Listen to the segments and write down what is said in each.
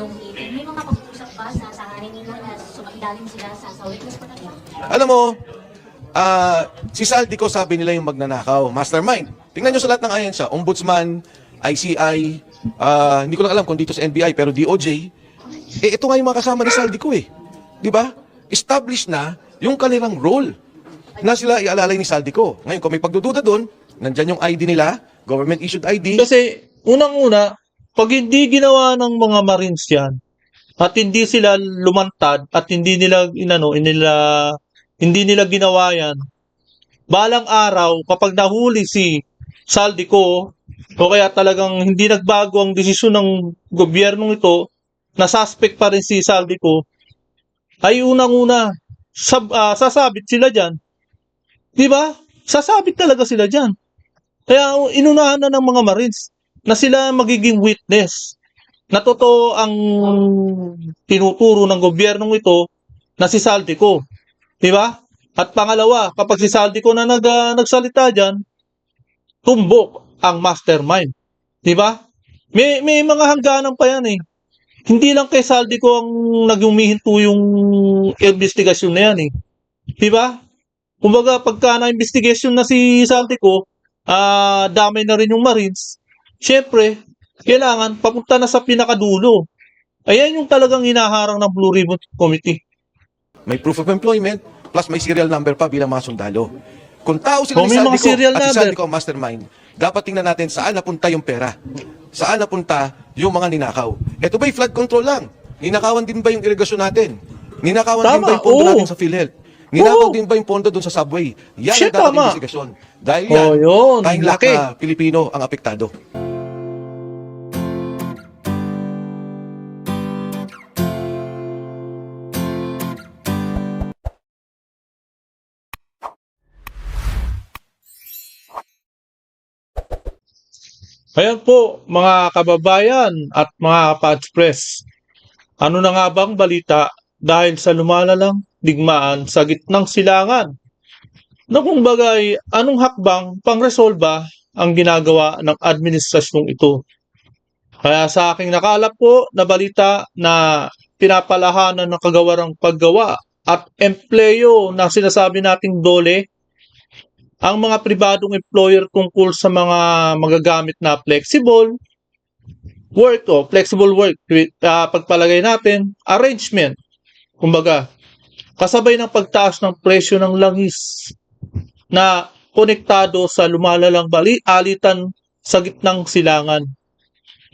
nung meeting, may mga pag-uusap ba sa haring nila na sumailalim sila sa witness protection? Alam mo, si Saldico sabi nila yung magnanakaw, mastermind. Tingnan nyo sa lahat ng ahensya, Ombudsman, ICI, hindi ko lang alam kung dito sa NBI, pero DOJ, ito nga yung mga kasama ni Saldico eh. Di ba? Established na yung kanilang role na sila ialalay ni Saldico. Ngayon, kung may pagdududa doon, nandyan yung ID nila, government-issued ID. Kasi unang-una, pag hindi ginawa ng mga Marines yan, at hindi sila lumantad, at hindi nila ginawa yan, balang araw, kapag nahuli si Saldico, o kaya talagang hindi nagbago ang desisyon ng gobyernong ito, na suspect pa rin si Saldico, ay unang-una, sasabit sila dyan. Di ba? Sasabit talaga sila dyan. Kaya inunahan na ng mga Marines na sila magiging witness na totoo ang tinuturo ng gobyernong ito na si Saldico. Di ba? At pangalawa, kapag si Saldico na nagsalita dyan, tumbok ang mastermind. Di ba? May mga hangganan pa yan eh. Hindi lang kay Saldico ang naghumihinto yung investigasyon na yan eh. Di ba? Kumbaga, pagka na-investigation na si Saldico, damay na rin yung Marines, syempre, kailangan papunta na sa pinakadulo. Ayan yung talagang hinaharang ng Blue Ribbon Committee. May proof of employment, plus may serial number pa bilang mga sundalo. Kung tao sila ni May mga Saldico serial at si number. Saldico ang mastermind, dapat tingnan natin saan napunta yung pera. Saan napunta yung mga ninakaw. Ito ba'y flood control lang? Ninakawan din ba yung irigasyon natin? Ninakawan din Tama, ba yung pondo oo. natin sa PhilHealth? Ninakaw Oo. din ba yung pondo doon sa subway? Yan Shit, ang dapat tama. investigasyon. Dahil yan, Yun, tayong lahat laki. na Pilipino ang apektado. Ayan po, mga kababayan at mga ka-Press. Ano na nga bang balita dahil sa lumalalang digmaan sa gitnang silangan? Na kung bagay, anong hakbang pangresolba ang ginagawa ng administrasyong ito? Kaya sa aking nakalap po na balita na pinapalahanan ng kagawarang paggawa at empleyo na sinasabi nating dole, ang mga pribadong employer tungkol sa mga magagamit na flexible work o flexible work, pagpalagay natin, arrangement. Kumbaga, kasabay ng pagtaas ng presyo ng langis na konektado sa lumalalang alitan sa gitnang silangan.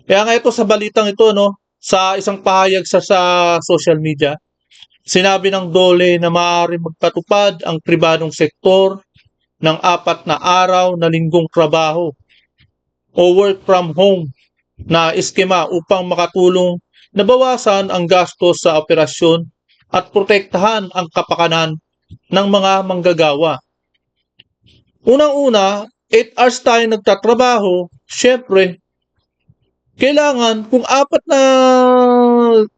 Kaya nga ito sa balitang ito, no, sa isang pahayag sa social media, sinabi ng DOLE na maaaring magpatupad ang pribadong sektor ng 4 na araw na linggong trabaho o work from home na eskema upang makatulong na bawasan ang gastos sa operasyon at protektahan ang kapakanan ng mga manggagawa. Unang-una, 8 hours tayo nagtatrabaho, syempre, kailangan kung 4 na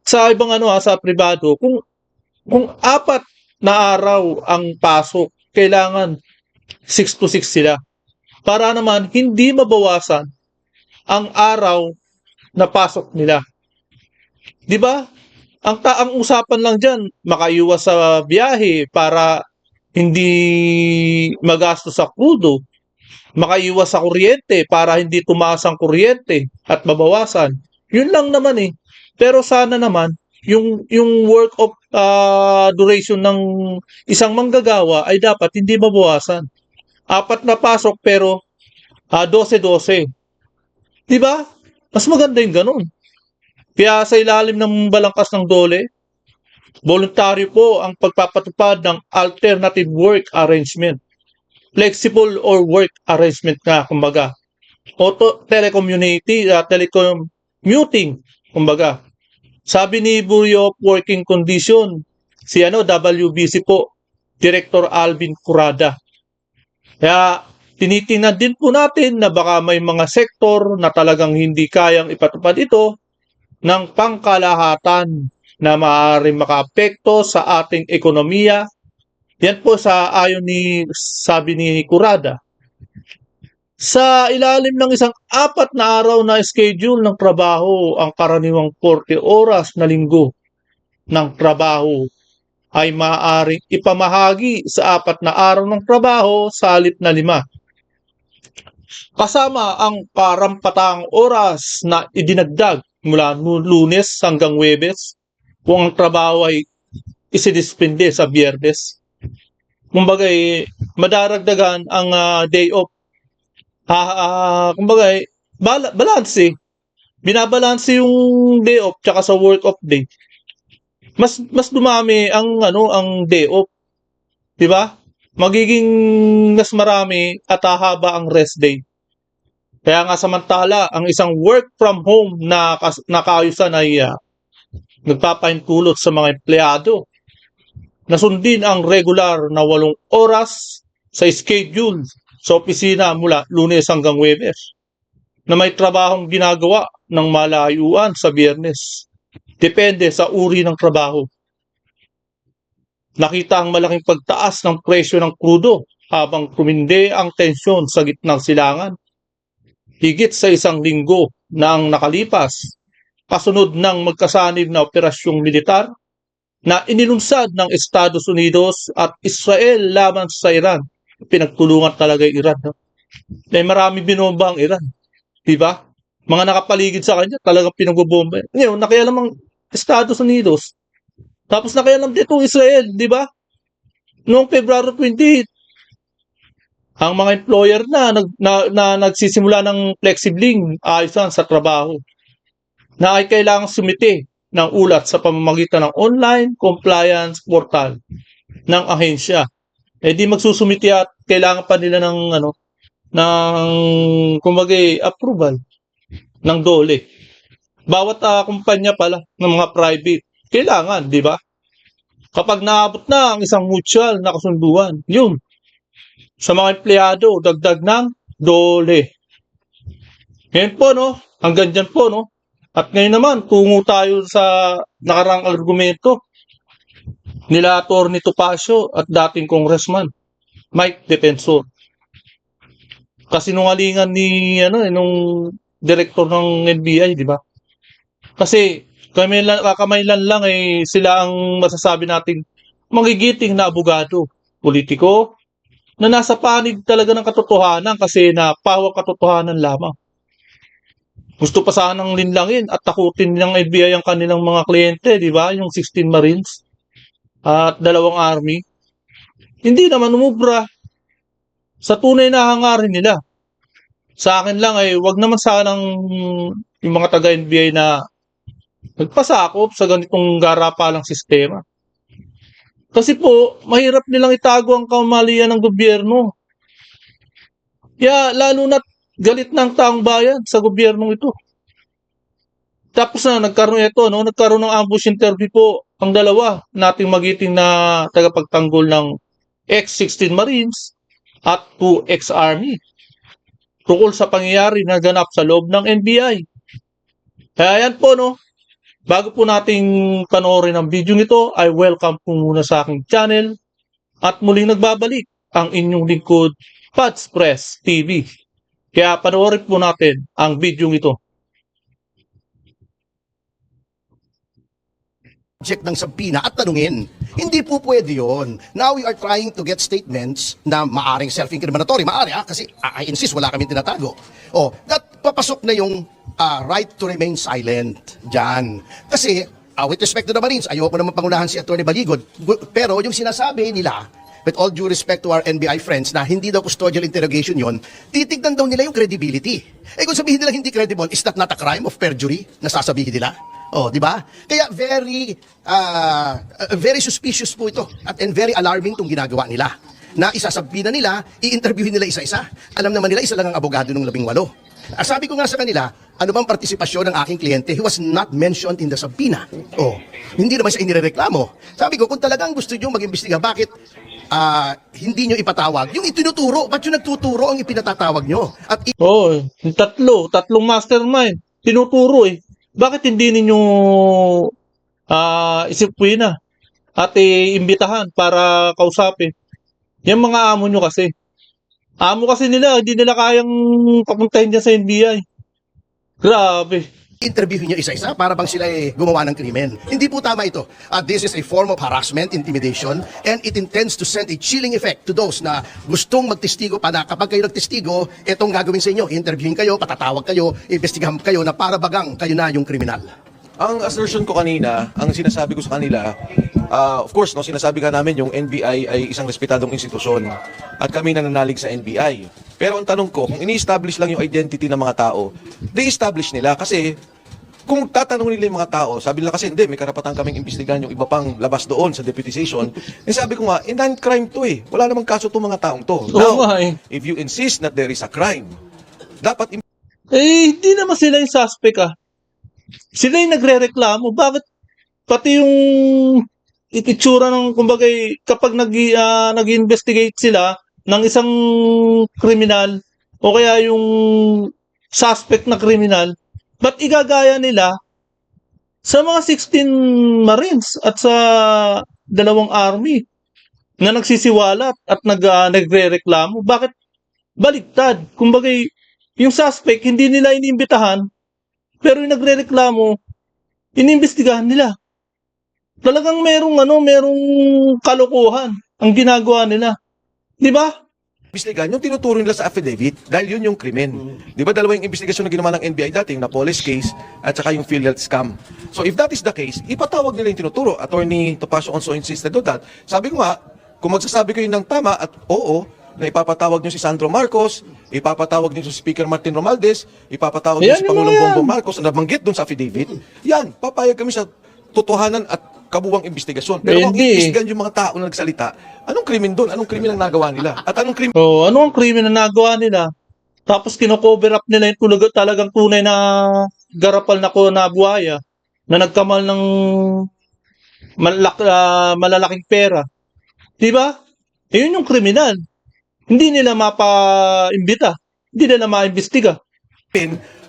sa ibang sa pribado, kung 4 na araw ang pasok, kailangan 6 to 6 sila. Para naman hindi mabawasan ang araw na pasok nila. 'Di ba? Ang usapan lang diyan, makaiwas sa biyahe para hindi magastos sa krudo, makaiwas sa kuryente para hindi tumaas ang kuryente at mabawasan. Yun lang naman eh. Pero sana naman yung work of duration ng isang manggagawa ay dapat hindi mabawasan. 4 na pasok pero 12-12. 'Di ba? Mas maganda yung ganun. Kaya sa ilalim ng balangkas ng DOLE, voluntaryo po ang pagpapatupad ng alternative work arrangement. Flexible or work arrangement nga, kumbaga. O telecommuting, kumbaga. Sabi ni Bureau of Working Condition, si WBC po, Director Alvin Curada. Kaya tinitingnan din po natin na baka may mga sektor na talagang hindi kayang ipatupad ito ng pangkalahatan na maaaring makaapekto sa ating ekonomiya. Yan po sa sabi ni Curada. Sa ilalim ng isang 4 na araw na schedule ng trabaho, ang karaniwang 40 oras na linggo ng trabaho ay maaaring ipamahagi sa 4 na araw ng trabaho sa halip na 5. Kasama ang parampatang oras na idinagdag mula Lunes hanggang Huwebes kung ang trabaho ay isidisipinde sa Biyernes. Kumbaga, madaragdagan ang day off. Kumbaga, balance. Binabalanse yung day off tsaka sa work off day. Mas dumami ang ang day off, 'di ba? Magiging mas marami at hahaba ang rest day. Kaya nga samantala, ang isang work from home na kaayusan ay nagpapahintulot sa mga empleyado na sundin ang regular na 8 oras sa schedule sa opisina mula Lunes hanggang Huwebes, na may trabahong ginagawa ng malayuan sa Biyernes. Depende sa uri ng trabaho. Nakita ang malaking pagtaas ng presyo ng krudo habang tumindi ang tensyon sa gitnang silangan. Higit sa 1 linggo na ang nakalipas, kasunod ng magkasanib na operasyong militar na inilunsad ng Estados Unidos at Israel laban sa Iran. Pinagtulungan talaga yung Iran. No? May marami binomba ang Iran. Diba? Mga nakapaligid sa kanya, talagang pinagbobomba. Ngayon, nakialam ang Estados Unidos. Tapos nakialam dito Israel, di ba? Noong February 28, ang mga employer na nagsisimula ng flexibling ayusan sa trabaho na ay kailangang sumite ng ulat sa pamamagitan ng online compliance portal ng ahensya. Di magsusumite at kailangan pa nila ng kumbaga approval ng DOLE. Bawat kumpanya pala ng mga private kailangan, di ba? Kapag naabot na ang isang mutual na kasunduan, yun. Sa mga empleyado, dagdag ng DOLE. Ngayon po, no? Hanggang dyan po, no? At ngayon naman, tungo tayo sa nakarang argumento nila Atty. Topacio at dating congressman Mike Defensor. Kasinungalingan ni nung director ng NBI, di ba? Kasi kakamailan lang sila ang masasabi nating magigiting na abogado, politiko, na nasa panig talaga ng katotohanan kasi napawak katotohanan lamang. Gusto pa sanang linlangin at takutin ng NBI ang kanilang mga kliyente, di ba? Yung 16 Marines at 2 Army. Hindi naman umubra sa tunay na hangarin nila. Sa akin lang wag naman sanang yung mga taga-NBI na nagpasakop sa ganitong garapalang sistema. Kasi po, mahirap nilang itago ang kamalian ng gobyerno. Kaya lalo na't galit ng taong bayan sa gobyernong ito. Tapos nagkaroon ng ambush interview po ang dalawa nating magiting na tagapagtanggol ng ex-16 Marines at 2 ex-Army tungkol sa pangyayari na ganap sa loob ng NBI. Kaya yan po, no? Bago po nating panoorin ang video nito, ay welcome po muna sa aking channel at muling nagbabalik ang inyong lingkod, Pads Press TV. Kaya panoorin po natin ang video ito. Object ng sabina at tanungin. Hindi po pwede yun. Now we are trying to get statements na maaring self-incriminatory. Maari kasi I insist, wala kami tinatago. That papasok na yung right to remain silent dyan. Kasi with respect to the Marines, ayoko naman pangunahan si Atty. Baligod. Pero yung sinasabi nila, with all due respect to our NBI friends, na hindi daw custodial interrogation yon, titignan daw nila yung credibility. Kung sabihin nila hindi credible, is that not a crime of perjury na sasabihin nila? Di ba? Kaya very suspicious po ito and very alarming itong ginagawa nila. Na isasabihin na nila, i-interviewin nila isa-isa. Alam naman nila, isa lang ang abogado ng 18. Sabi ko nga sa kanila, ano bang partisipasyon ng aking kliyente? He was not mentioned in the subpoena. Hindi naman siya inireklamo. Sabi ko, kung talagang gusto nyo mag-imbestiga, bakit hindi nyo ipatawag? Yung itinuturo, ba't yung nagtuturo ang ipinatatawag nyo? At yung tatlong mastermind, tinuturo Bakit hindi ninyo isipin na at iimbitahan para kausapin? Yung mga amo nyo kasi. Amo kasi nila, hindi nila kayang papuntahin dyan sa NBI. Grabe. Interviewin nyo isa-isa para bang sila gumawa ng krimen. Hindi po tama ito. This is a form of harassment, intimidation, and it intends to send a chilling effect to those na gustong magtestigo pa na kapag kayo nagtestigo, itong gagawin sa inyo. Interviewin kayo, patatawag kayo, investigahan kayo na para bagang kayo na yung kriminal. Ang assertion ko kanina, ang sinasabi ko sa kanila, of course, no, sinasabi ka namin yung NBI ay isang respetadong institusyon at kami nananalig sa NBI. Pero ang tanong ko, kung ini-establish lang yung identity ng mga tao, de-establish nila kasi kung tatanungin nila yung mga tao, sabi nila kasi hindi, may karapatan kaming imbestigahan yung iba pang labas doon sa deputization. Eh sabi ko nga, non-crime to eh. Wala namang kaso itong mga taong to. Oo nga eh. If you insist that there is a crime, dapat Hindi naman sila yung suspect ah. Sila yung nagre-reklamo. Bakit? Pati yung ititsura ng, kumbaga, kapag nag-investigate sila ng isang kriminal o kaya yung suspect na kriminal, ba't igagaya nila sa mga 16 Marines at sa 2 army na nagsisiwalat at nagre-reklamo? Bakit baligtad? Kumbaga, yung suspect, hindi nila iniimbitahan, pero yung nagre-reklamo, inimbestigahan nila. Talagang merong kalokohan ang ginagawa nila. Di ba? imbestigahan yung tinuturo nila sa affidavit dahil yun yung krimen. Di ba dalawa yung investigasyon na ginawa ng NBI dati, yung Napoles case at saka yung PhilHealth scam. So if that is the case, ipatawag nila yung tinuturo. Attorney Topacio also insisted on that. Sabi ko nga, kung magsasabi kayo ng tama at oo, na ipapatawag nyo si Sandro Marcos, ipapatawag nyo si Speaker Martin Romualdez, ipapatawag nyo Yan si yung Pangulong mga yan. Bongbong Marcos na nabanggit dun sa affidavit, yan, papayag kami sa totohanan at kabuwang investigasyon. Pero kung Hindi. iimbestigahan yung mga tao na nagsalita, anong krimen doon? Anong krimen ang nagawa nila? At anong krimen So, ano ang krimen na nagawa nila? Tapos kino-cover up nila yung talagang tunay na garapal na buhaya na nagkamal ng malalaking pera. Di ba? Yun yung kriminal. Hindi nila mapa-imbita. Hindi nila ma-imbestiga.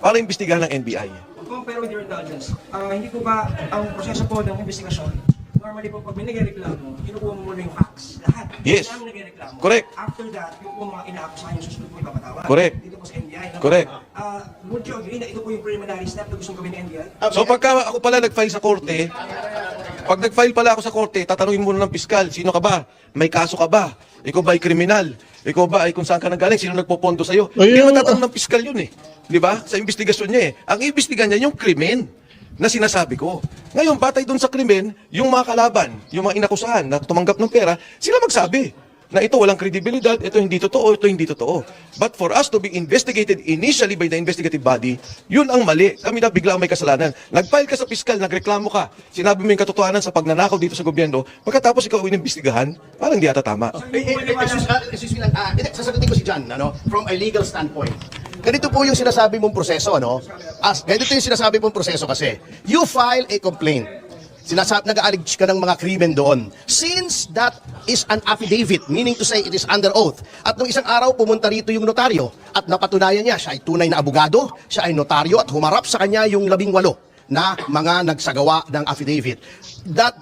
para imbestigahan ng NBI? Compare with your indulgence, hindi po ba ang proseso po ng investigasyon, normally po pag may nagreklamo, kinukuha mo muna yung facts, lahat. Yes. Kaya may nagreklamo. Correct. After that, yung po mga inaakusahan yung susunod po ipapatawag. Correct. Dito po sa NBI. No? Correct. Would you agree na ito po yung preliminary step na gustong gawin ng NBI? So pagka ako pala nag-file sa korte, pag nag-file pala ako sa korte, tatanungin muna ng piskal, sino ka ba? May kaso ka ba? Ikaw ba ay kriminal? Ikaw ba ay kung saan ka nanggaling? Sino nagpopondo sa'yo? Hindi naman tatanong ng piskal yun eh. Di ba? Sa investigasyon niya eh. Ang iimbestigahan niya yung krimen na sinasabi ko. Ngayon, batay doon sa krimen, yung mga kalaban, yung mga inakusahan na tumanggap ng pera, sila magsabi na ito walang kredibilidad, ito hindi totoo, ito hindi totoo. But for us to be investigated initially by the investigative body, yun ang mali. Kami na bigla may kasalanan. Nag-file ka sa piskal, nagreklamo ka, sinabi mo yung katotohanan sa pagnanakaw dito sa gobyerno, pagkatapos ikaw inimbestigahan, parang hindi ata tama. Excuse me lang, sasagutin ko si John, from a legal standpoint. Ganito po yung sinasabi mong proseso, ganito yung sinasabi mong proseso kasi. You file a complaint. Nag-allege ka ng mga krimen doon. Since that is an affidavit, meaning to say it is under oath, at nung isang araw pumunta rito yung notaryo at napatunayan niya, siya ay tunay na abogado, siya ay notaryo at humarap sa kanya yung 18 na mga nagsagawa ng affidavit. That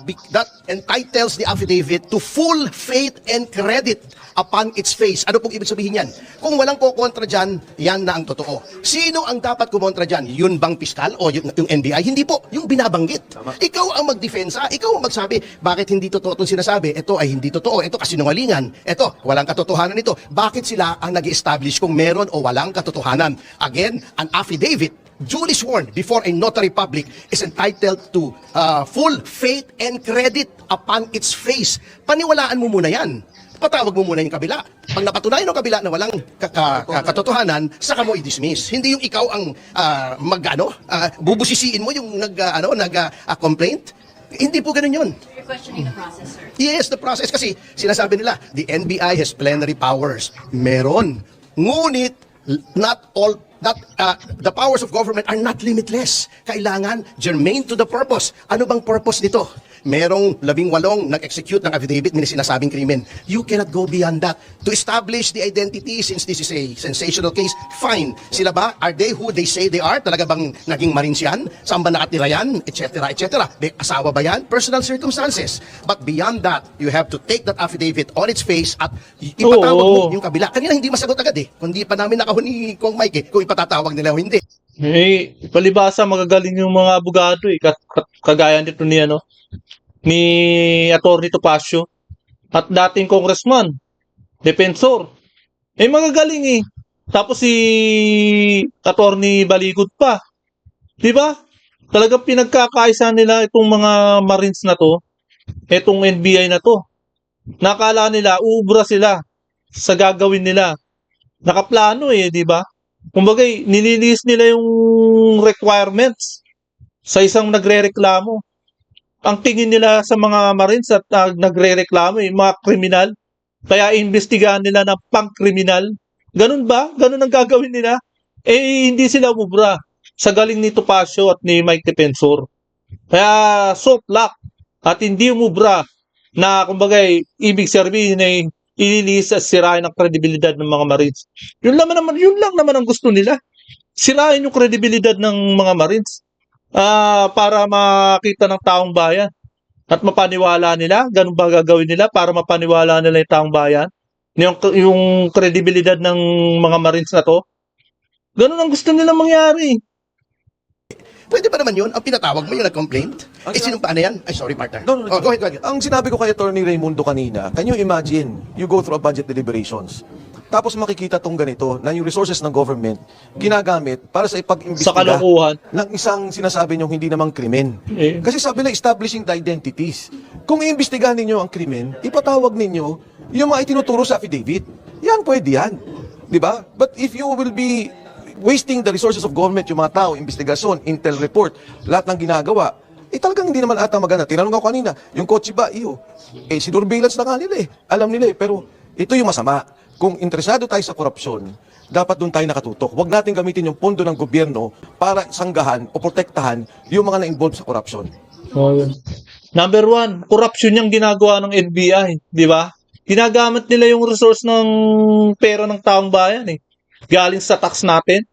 entitles the affidavit to full faith and credit upon its face. Ano pong ibig sabihin yan? Kung walang kukontra dyan, yan na ang totoo. Sino ang dapat kumontra dyan? Yun bang piskal o yung NBI? Hindi po. Yung binabanggit. Ikaw ang magdefensa. Ikaw ang magsabi, bakit hindi totoo itong sinasabi? Ito ay hindi totoo. Ito kasinungalingan. Ito, walang katotohanan ito. Bakit sila ang nag-establish kung meron o walang katotohanan? Again, an affidavit duly sworn before a notary public is entitled to full faith and credit upon its face. Paniwalaan mo muna yan. Patawag mo muna yung kabila. Pag napatunayan ng kabila na walang katotohanan, saka mo i-dismiss. Hindi yung ikaw ang bubusisiin mo yung complaint. Hindi po ganun yun. You're questioning the process, sir. Yes, the process. Kasi sinasabi nila, the NBI has plenary powers. Meron. Ngunit, the powers of government are not limitless. Kailangan germane to the purpose. Ano bang purpose nito? merong 18 nag-execute ng affidavit na sinasabing krimen. You cannot go beyond that. To establish the identity, since this is a sensational case, fine. Sila ba, are they who they say they are? Talaga bang naging Marines yan? Saan ba nakatira yan? Etc. etc. May asawa ba yan? Personal circumstances. But beyond that, you have to take that affidavit on its face at ipatawag mo yung kabila. Kanina hindi masagot agad eh. Kundi pa namin nakahon ni Kong Mike eh, kung ipatatawag nila o hindi. Palibasa magagaling yung mga abogado eh. Kagaya nito ni Atty. Topacio at dating congressman, defensor. Magagaling eh. Tapos si Atty. Baligod pa. 'Di ba? Talagang pinagkakaisa nila itong mga Marines na to, itong NBI na to. Nakala nila uubra sila sa gagawin nila. Nakaplano eh, 'di ba? Kumbaga, nililis nila yung requirements sa isang nagrereklamo. Ang tingin nila sa mga Marines at nagrereklamo, mga kriminal. Kaya imbestigahan nila ng pang-kriminal. Ganun ba? Ganun ang gagawin nila? Hindi sila umubra sa galing ni Topacio at ni Mike Defensor. Kaya soft lock at hindi umubra na kumbaga ibig sabihin ay ililis at sirain ang kredibilidad ng mga Marines. Yun lang naman ang gusto nila. Sirain yung kredibilidad ng mga Marines para makita ng taong bayan at mapaniwala nila. Ganun ba gagawin nila para mapaniwala nila yung taong bayan? Yung kredibilidad ng mga Marines na to? Ganun ang gusto nila mangyari. Pwede ba naman yun? Ang pinatawag mo yung nag-complaint? Sinumpaan na yan? Ay, sorry, partner. No, no, Go ahead. Ang sinabi ko kay Atty. Raimundo kanina, can you imagine, you go through a budget deliberations, tapos makikita tong ganito, na yung resources ng government, ginagamit para sa Sa ipag-imbestiga kalokohan. ng isang sinasabi niyong hindi namang krimen. Kasi sabi na, establishing the identities. Kung iimbestigahan ninyo ang krimen, ipatawag ninyo yung mga itinuturo sa affidavit. Yan, pwede yan. Diba? But if you will be wasting the resources of government, yung mga tao, investigasyon, intel report, lahat ng ginagawa, talagang hindi naman ata maganda. Tinanong ako kanina, yung kotse ba, sinurveillance na nga nila eh. Alam nila eh. Pero ito yung masama. Kung interesado tayo sa korupsyon, dapat doon tayo nakatutok. Huwag natin gamitin yung pondo ng gobyerno para sanggahan o protektahan yung mga na-involve sa korupsyon. Number one, corruption yung ginagawa ng NBI. Di ba? Ginagamit nila yung resource ng pera ng taong bayan eh. Galing sa tax natin.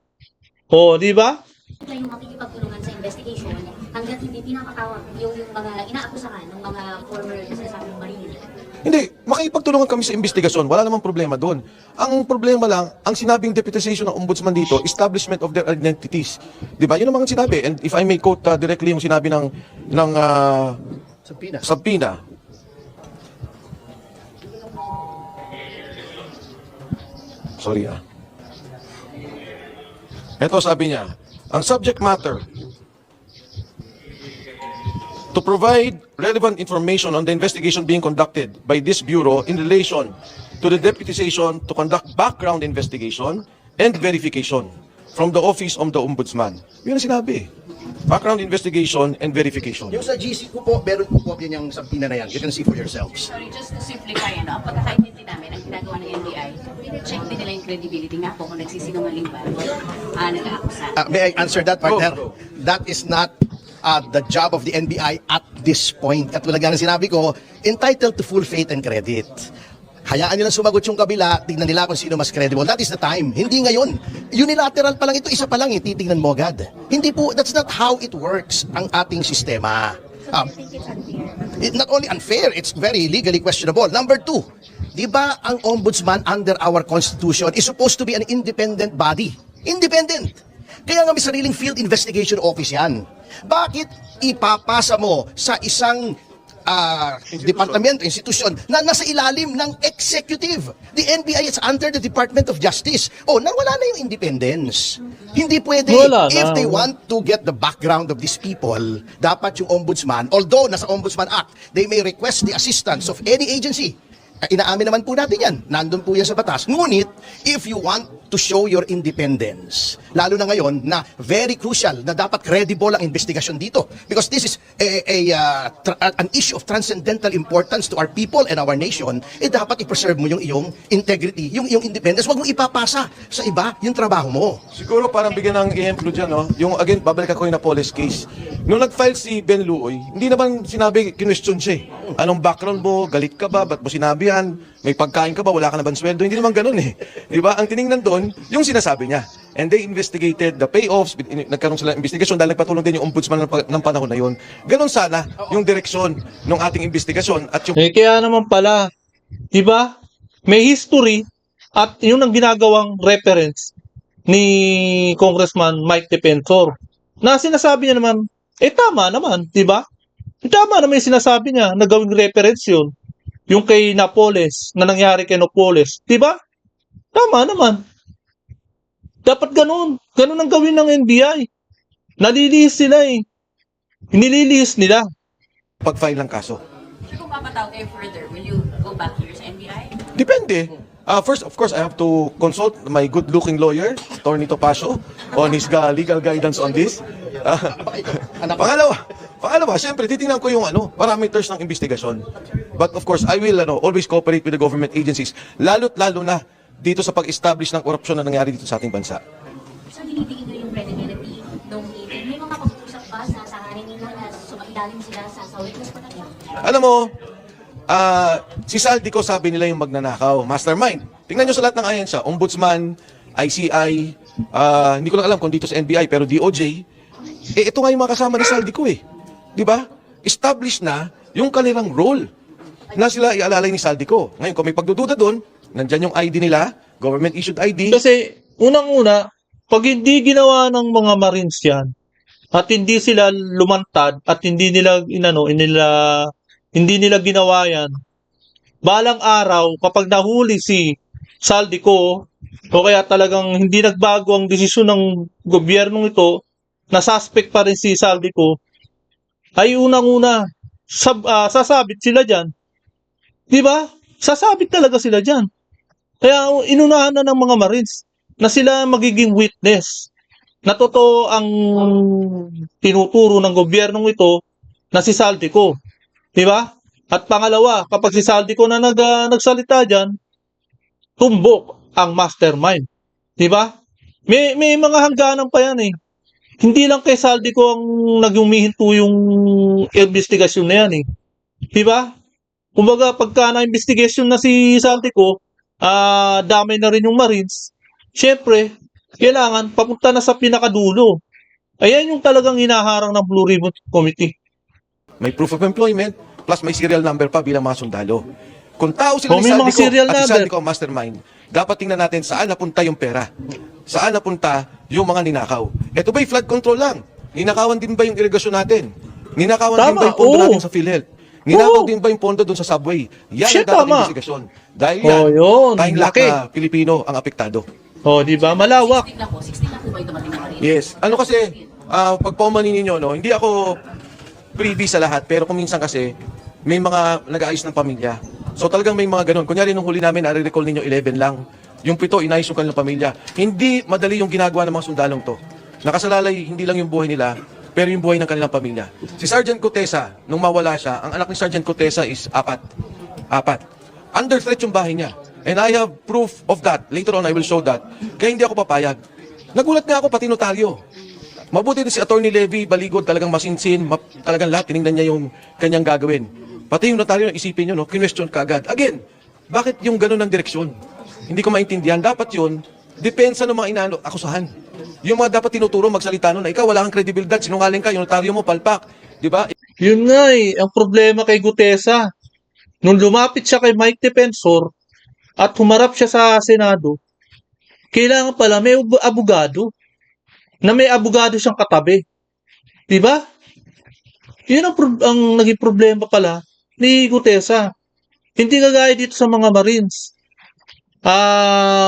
Di ba? Yung makikipagtulungan sa investigation hanggat hindi pinapatawag yung mga inaakusahan ng mga former sinasabing Marine. Hindi, makikipagtulungan kami sa investigasyon. Wala namang problema doon. Ang problema lang, ang sinabing deputization ng ombudsman dito, establishment of their identities. Di ba? Yun ang mga sinabi. And if I may quote directly yung sinabi ng Sabina. Sorry Ito sabi niya, ang subject matter to provide relevant information on the investigation being conducted by this bureau in relation to the deputization to conduct background investigation and verification from the office of the ombudsman. Yun ang sinabi. Background investigation and verification. Yung sa GC ko po, meron po kopya niyang sampina na yan. You can see for yourselves. Sorry, just to simplify, ang pagkakaintindi namin, ang ginagawa ng NBI, check din nila yung credibility nga po kung nagsisinungaling ba, nag-aakusa. May I answer that, partner? Go. That is not the job of the NBI at this point. Katulad nga ng sinabi ko, entitled to full faith and credit. Hayaan nilang sumagot yung kabila, tignan nila kung sino mas credible. That is the time. Hindi ngayon. Unilateral pa lang ito, isa pa lang, titignan mo agad. Hindi po, that's not how it works, ang ating sistema. Not only unfair, it's very legally questionable. Number two, di ba ang ombudsman under our constitution is supposed to be an independent body? Independent. Kaya nga may sariling field investigation office yan. Bakit ipapasa mo sa isang departamento, institusyon na nasa ilalim ng executive? The NBI is under the Department of Justice. Nawala na yung independence. Hindi pwede. If they want to get the background of these people, dapat yung ombudsman, although nasa Ombudsman Act, they may request the assistance of any agency. Inaamin naman po natin yan. Nandun po yan sa batas. Ngunit, if you want to show your independence, lalo na ngayon na very crucial na dapat credible ang investigasyon dito. Because this is an issue of transcendental importance to our people and our nation, dapat i-preserve mo yung iyong integrity, yung iyong independence. Huwag mo ipapasa sa iba yung trabaho mo. Siguro parang bigyan ng ehemplo dyan, no? Yung again, babalik ako yung Napoles case. Nung nag-file si Ben Luoy, hindi naman sinabi, kinwestiyon siya. Anong background mo? Galit ka ba? Ba't mo sinabi yan? May pagkain ka ba? Wala ka na bang sweldo? Hindi naman ganun eh. Di ba? Ang tiningnan doon, yung sinasabi niya. And they investigated the payoffs, nagkaroon sila ng investigasyon dahil nagpatulong din yung ombudsman ng panahon na yun. Ganun sana yung direksyon ng ating investigasyon at yung Kaya naman pala, di ba? May history at yun ang ginagawang reference ni Congressman Mike Defensor. Na sinasabi niya naman, tama naman, di ba? Tama naman yung sinasabi niya na gawing reference yun. Yung kay Napoles, na nangyari kay Napoles, di ba? Tama naman. Dapat ganun. Ganun ang gawin ng NBI. Nalilihis sila eh. Nililihis nila. pag-file ng kaso. Sure, kung papatawag kayo further, will you go back here sa NBI? Depende. First, of course, I have to consult my good-looking lawyer, Attorney Topacio, on his legal guidance on this. Pangalawa, siyempre, titingnan ko yung parameters ng investigasyon. But of course, I will always cooperate with the government agencies, lalo na dito sa pag-establish ng korupsyon na nangyari dito sa ating bansa. So, tinitingin nyo yung credibility ng meeting. May mga pag-uusap ba sa sahanin nila na sumailalim sila sa witness protection? Alam mo, si Saldico sabi nila yung magnanakaw, mastermind. Tingnan nyo sa lahat ng ahensya, Ombudsman, ICI, hindi ko lang alam kung dito sa NBI, pero DOJ, ito nga yung mga kasama ni Saldico eh. Di ba? Established na yung kanilang role na sila ialalay ni Saldico. Ngayon, kung may pagdududa doon, nandyan yung ID nila, government-issued ID. Kasi, unang-una, pag hindi ginawa ng mga Marines yan, at hindi sila lumantad, at hindi nila ginawa yan, balang araw, kapag nahuli si Saldico, o kaya talagang hindi nagbago ang desisyon ng gobyernong ito, na suspect pa rin si Saldico, ay unang-una, sasabit sila dyan. Di ba? Sasabit talaga sila dyan. Kaya inunahan na ng mga Marines na sila magiging witness na totoo ang tinuturo ng gobyernong ito na si Saldico. Di ba? At pangalawa, kapag si Saldico na nagsalita dyan, tumbok ang mastermind. Di ba? May mga hangganan pa yan eh. Hindi lang kay Saldico ang naghumihinto yung investigasyon na yan eh. Di ba? Kumbaga, pagka na-investigation na si Saldico, damay na rin yung Marines, syempre, kailangan papunta na sa pinakadulo. Ayan yung talagang hinaharang ng Blue Ribbon Committee. May proof of employment, plus may serial number pa bilang mga sundalo. Kung tao sila ni May mga Saldico serial at si number. Saldico ang mastermind, dapat tingnan natin saan napunta yung pera. Saan napunta yung mga ninakaw. Ito ba'y flood control lang? Ninakawan din ba yung irigasyon natin? Ninakawan din Tama, ba yung pondo oo. natin sa PhilHealth? Ninakaw Oo. din ba yung pondo doon sa subway? Yan Shit, ang dapat tama. investigasyon. Dahil yan, Yun, tayong lahat laki. na Pilipino ang apektado. Di ba? Malawak. 16 na po ba yung dumating na Marines? Yes. Kasi, pag paumanin ninyo, hindi ako privy sa lahat, pero kung minsan kasi, may mga nag-aayos ng pamilya. So talagang may mga ganun. Kunyari, nung huli namin, nare-recall ninyo 11 lang. Yung 7, inayos yung kanilang pamilya. Hindi madali yung ginagawa ng mga sundalong to. Nakasalalay, hindi lang yung buhay nila, pero yung buhay ng kanilang pamilya. Si Sergeant Cotesa, nung mawala siya, ang anak ni Sergeant Cotesa is 4. Under threat yung bahay niya. And I have proof of that. Later on, I will show that. Kaya hindi ako papayag. Nagulat nga ako, pati notaryo. Mabuti din si Attorney Levy, Baligod, talagang masinsin, talagang lahat, tinignan niya yung kanyang gagawin. Pati yung notaryo, isipin nyo, kinwestiyon ka agad. Again, bakit yung ganun ng direksyon? Hindi ko maintindihan. Dapat yun, depensa ng mga akusahan. Yung mga dapat tinuturo magsalita nun na ikaw, wala kang kredibilidad, sinungaling ka, yung notaryo mo, palpak. Di ba? Yun nga eh, ang problema kay Gutesa. Nung lumapit siya kay Mike Defensor at humarap siya sa Senado, kailangan pala may abogado. Na may abogado siyang katabi. Di ba? Yun ang naging problema pala ni Gutesa. Hindi kagaya dito sa mga Marines.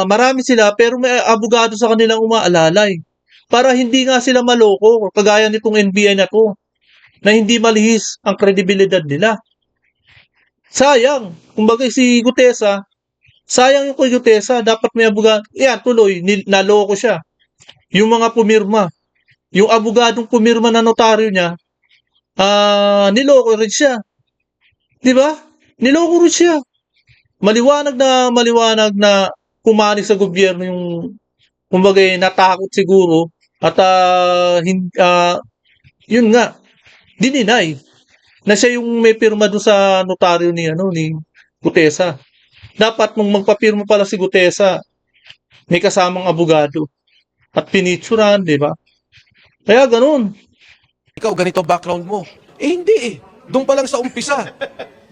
Marami sila pero may abogado sa kanilang umaalalay. Para hindi nga sila maloko, kagaya nitong NBI na to, na hindi malihis ang kredibilidad nila. Sayang. Kumbaga si Gutesa, sayang yung kay Gutesa. Dapat may abogado. Yan, tuloy. Naloko siya. Yung mga pumirma. Yung abogadong pumirma na notaryo niya, niloko rin siya. Di ba? Niloko rin siya. Maliwanag na kumani sa gobyerno yung kumbaga natakot siguro at yun nga, dininay na siya yung may pirma doon sa notaryo ni Gutesa. Dapat nung magpapirma pala si Gutesa, may kasamang abogado at pinitsuran, di ba? Kaya ganun. Ikaw, ganito background mo. Eh, hindi eh. Doon pa lang sa umpisa.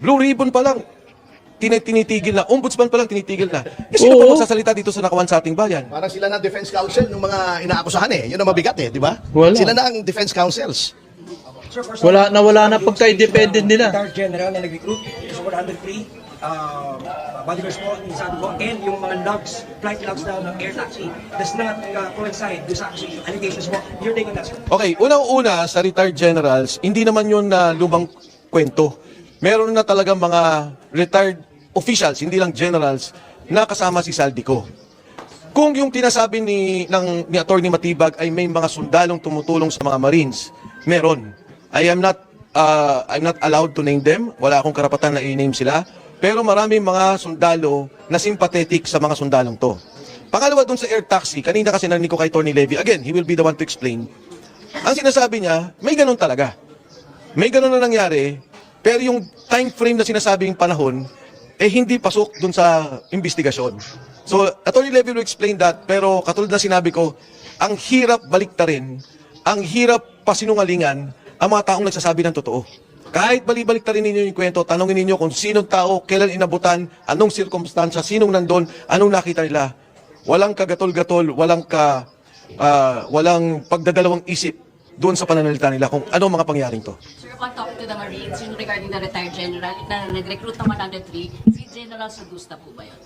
Blue ribbon pa lang. Tinitigil na. Ombudsman pa lang tinitigil na. Eh, sino pa Oo. magsasalita dito sa nakawan sa ating bayan? Parang sila na defense counsel ng mga inaakusahan eh. Yun ang mabigat eh, di ba? Wala. Sila na ang defense counsels. Sir, first Wala na pagka-independent nila. Retired general na nag-recruit sa 103 bodyguards po ni Sandy po, and yung mga logs, flight logs na ng air taxi does not coincide doon sa allegations mo. You're taking that, sir. Okay, unang-una sa retired generals, hindi naman yun na lumang kwento. Meron na talagang mga retired officials, hindi lang generals, na kasama si Saldico. Kung yung tinasabi ni Attorney Matibag ay may mga sundalong tumutulong sa mga Marines, meron. I'm not allowed to name them. Wala akong karapatan na i-name sila. Pero maraming mga sundalo na sympathetic sa mga sundalong to. Pangalawa dun sa air taxi, kanina kasi narinig ko kay Attorney Levy, again, he will be the one to explain. Ang sinasabi niya, may ganun talaga. May ganun na nangyari, pero yung time frame na sinasabing panahon, eh hindi pasok dun sa investigasyon. So, Attorney Levy will explain that, pero katulad na sinabi ko, ang hirap baliktarin, ang hirap pasinungalingan ang mga taong nagsasabi ng totoo. Kahit balik-baliktarin ninyo yung kwento, tanongin ninyo kung sinong tao, kailan inabutan, anong sirkumstansya, sinong nandun, anong nakita nila. Walang kagatol-gatol, walang pagdadalawang isip doon sa pananalita nila kung anong mga pangyaring to. Sir, upon talking to the Marines, yung regarding the retired general na nag-recruit ng 103, si General Sugusta po ba yun?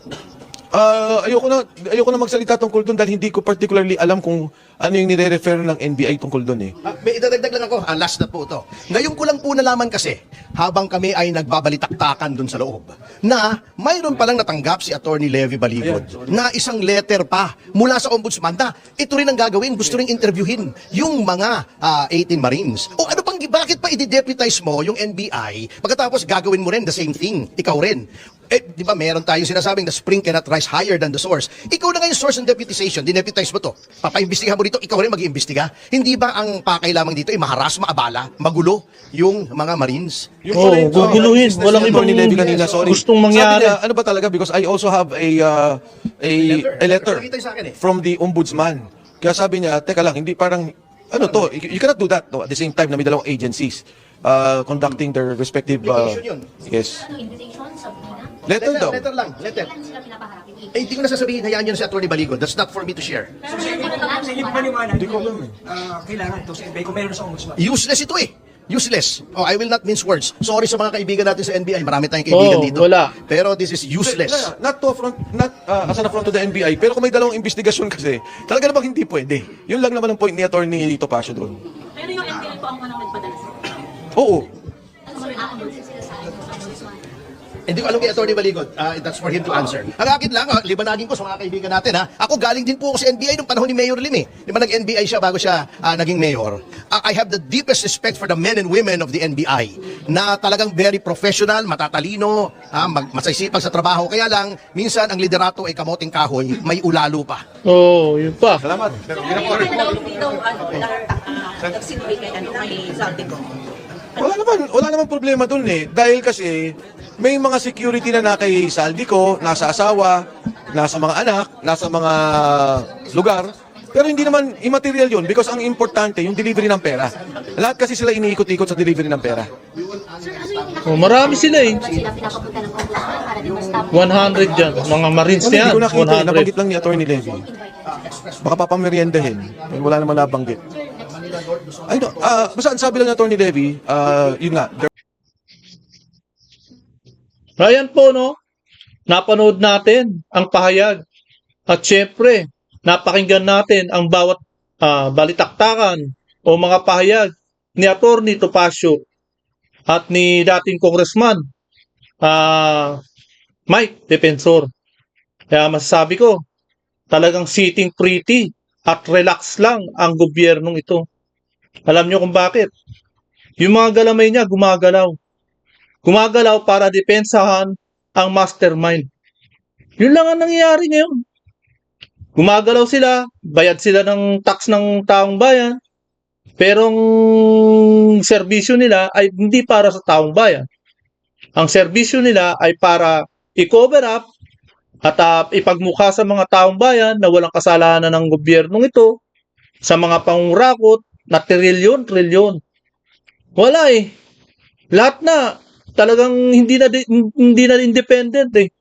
Ayoko na magsalita tungkol doon dahil hindi ko particularly alam kung ano yung nire-refer ng NBI tungkol doon eh. May idadagdag lang ako, last na po ito. Ngayon ko lang po nalaman kasi, habang kami ay nagbabalitaktakan dun sa loob, na mayroon palang natanggap si Attorney Levy Baligod na isang letter pa mula sa Ombudsman na ito rin ang gagawin, gusto rin interviewin yung mga 18 Marines. O ano pang, bakit pa i-deputize mo yung NBI pagkatapos gagawin mo rin the same thing, ikaw rin? Eh, di ba meron tayong sinasabing the spring cannot rise higher than the source. Ikaw na ngayon source ng deputization, dineputize mo to. Papaimbestigahan mo dito, ikaw rin mag-iimbestiga. Hindi ba ang pakay lamang dito ay maharas, maabala, magulo yung mga Marines? Oo, guguluhin. Walang ibang Attorney Levy kanina, sorry. gustong mangyari. Sabi niya, ano ba talaga? Because I also have a letter Nakita sa akin eh. from the ombudsman. Kaya sabi niya, teka lang, hindi parang, ano to, you cannot do that no, at the same time na may dalawang agencies conducting their respective... Application yun. yes. Ano, invitation, sabi na? Letter daw. Letter lang, letter. Kailan sila pinapaharapin? Eh, hindi ko na sasabihin, hayaan nyo na si Attorney Baligod. That's not for me to share. Pero hindi ko lang Sa inyong paniwala, kailangan ito sa NBI kung meron sa ombudsman. Useless ito eh. Useless. Oh, I will not mince words. Sorry sa mga kaibigan natin sa NBI. Marami tayong kaibigan Oo, dito. wala. Pero this is useless. Not to affront, not as an affront to the NBI, pero kung may dalawang investigasyon kasi, talaga namang hindi pwede. Yun lang naman ang point ni Attorney Topacio doon. Pero yung NBI po ang unang nagpadala sa Oo. Ano, sir, aabusin sila sa akin sa ombudsman. Hindi ko alam kay Attorney Baligod. That's for him to answer. Ang akin lang, libanagin ko sa mga kaibigan natin. Ako galing din po ako sa NBI nung panahon ni Mayor Lim eh. Di ba nag-NBI siya bago siya naging mayor? I have the deepest respect for the men and women of the NBI na talagang very professional, matatalino, masaysipag sa trabaho. Kaya lang, minsan ang liderato ay kamoting kahoy, may ulalo pa. Oo, yun pa. Salamat. Hindi daw nagsinuri kay Saldico. Wala naman problema doon eh. Dahil kasi may mga security na kay Saldico, nasa asawa, nasa mga anak, nasa mga lugar. Pero hindi naman immaterial yun because ang importante yung delivery ng pera. Lahat kasi sila iniikot-ikot sa delivery ng pera. Sir, ano yung Oh, marami sila eh. Ba't sila pinapapunta ng ombudsman para di ma-stop? 100 dyan. Mga Marines Hindi yan. ko nakita, 100. nabanggit lang ni Attorney Levy. Baka papameriendahin. Wala naman nabanggit. Ay, no, basta ang sabi lang ni Attorney Levy, yun nga, Ryan po, no? Napanood natin ang pahayag. At syempre, napakinggan natin ang bawat balitaktakan o mga pahayag ni Attorney Topacio at ni dating congressman Mike Defensor. Kaya masasabi ko, talagang sitting pretty at relax lang ang gobyernong ito. Alam nyo kung bakit? Yung mga galamay niya gumagalaw. Gumagalaw para depensahan ang mastermind. Yun lang ang nangyayari ngayon. Gumagalaw sila, bayad sila ng tax ng taong bayan, pero ang serbisyo nila ay hindi para sa taong bayan. Ang serbisyo nila ay para i-cover up at ipagmukha sa mga taong bayan na walang kasalanan ng gobyernong ito sa mga pangurakot na trilyon. Wala eh. Lahat na talagang hindi na independent eh.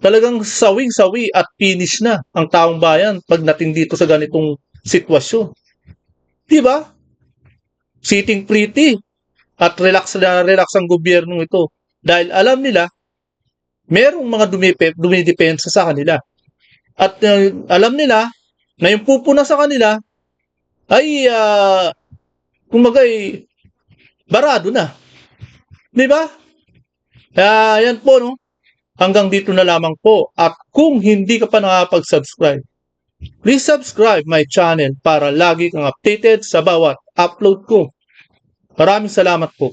Talagang sawing-sawi at finish na ang taong bayan pagdating dito sa ganitong sitwasyon. Di ba? Sitting pretty at relax ang gobyernong ito. Dahil alam nila, merong mga dumidepensa sa kanila. At alam nila na yung pupuna sa kanila ay, kumagay, barado na. Di ba? Kaya yan po, no? Hanggang dito na lamang po. At kung hindi ka pa nakapag-subscribe, please subscribe my channel para lagi kang updated sa bawat upload ko. Maraming salamat po.